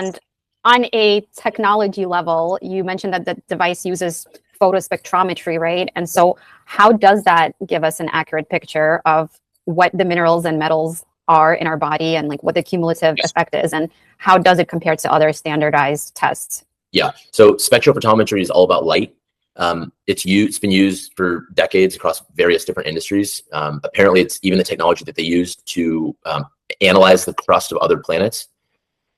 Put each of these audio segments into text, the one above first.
And on a technology level, you mentioned that the device uses photospectrometry, right? And so how does that give us an accurate picture of what the minerals and metals are in our body and like what the cumulative effect is? And how does it compare to other standardized tests? Yeah, so spectrophotometry is all about light. It's been used for decades across various different industries. Apparently, it's even the technology that they use to analyze the crust of other planets.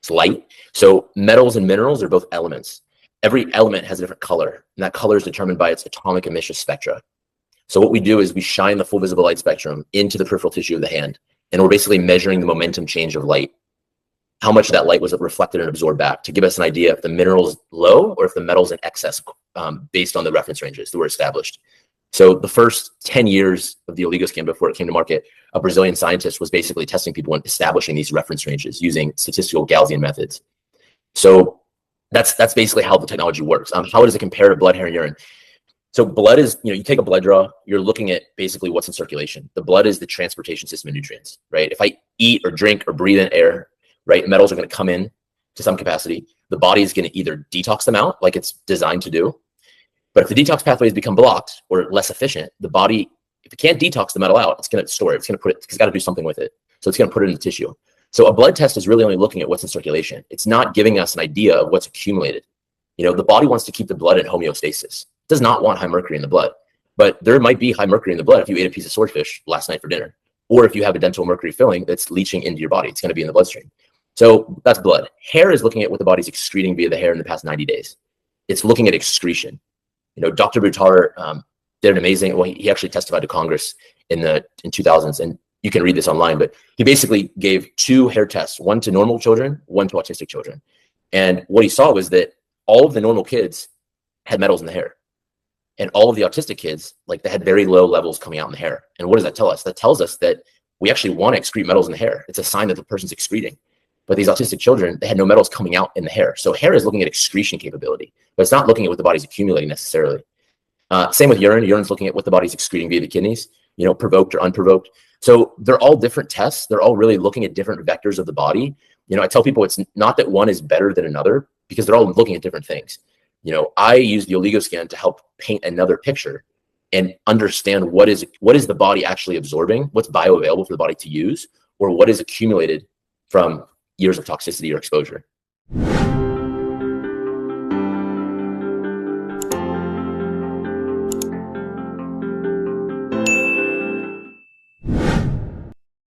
It's light. So metals and minerals are both elements. Every element has a different color, and that color is determined by its atomic emission spectra. So what we do is we shine the full visible light spectrum into the peripheral tissue of the hand, and we're basically measuring the momentum change of light, how much of that light was reflected and absorbed back, to give us an idea if the mineral is low or if the metal's in excess, based on the reference ranges that were established. So the first 10 years of the OligoScan before it came to market, a Brazilian scientist was basically testing people and establishing these reference ranges using statistical Gaussian methods. So that's basically how the technology works. How does it compare to blood, hair, and urine? So blood is, you take a blood draw, you're looking at basically what's in circulation. The blood is the transportation system of nutrients, right? If I eat or drink or breathe in air, right, metals are going to come in to some capacity. The body is going to either detox them out like it's designed to do. But if the detox pathways become blocked or less efficient, the body, if it can't detox the metal out, it's going to store it. It's going to put it, it's got to do something with it. So it's going to put it in the tissue. So a blood test is really only looking at what's in circulation. It's not giving us an idea of what's accumulated. The body wants to keep the blood in homeostasis. It does not want high mercury in the blood, but there might be high mercury in the blood if you ate a piece of swordfish last night for dinner, or if you have a dental mercury filling that's leaching into your body, it's going to be in the bloodstream. So that's blood. Hair is looking at what the body's excreting via the hair in the past 90 days. It's looking at excretion. Dr. Buttar did an amazing, well, he actually testified to Congress in 2000s, and you can read this online, but he basically gave 2 hair tests, one to normal children, one to autistic children. And what he saw was that all of the normal kids had metals in the hair, and all of the autistic kids, they had very low levels coming out in the hair. And what does that tell us? That tells us that we actually want to excrete metals in the hair. It's a sign that the person's excreting. But these autistic children, they had no metals coming out in the hair. So hair is looking at excretion capability, but it's not looking at what the body's accumulating necessarily. Same with urine. Urine's looking at what the body's excreting via the kidneys, provoked or unprovoked. So they're all different tests. They're all really looking at different vectors of the body. I tell people it's not that one is better than another, because they're all looking at different things. I use the OligoScan to help paint another picture and understand what is the body actually absorbing, what's bioavailable for the body to use, or what is accumulated from years of toxicity or exposure.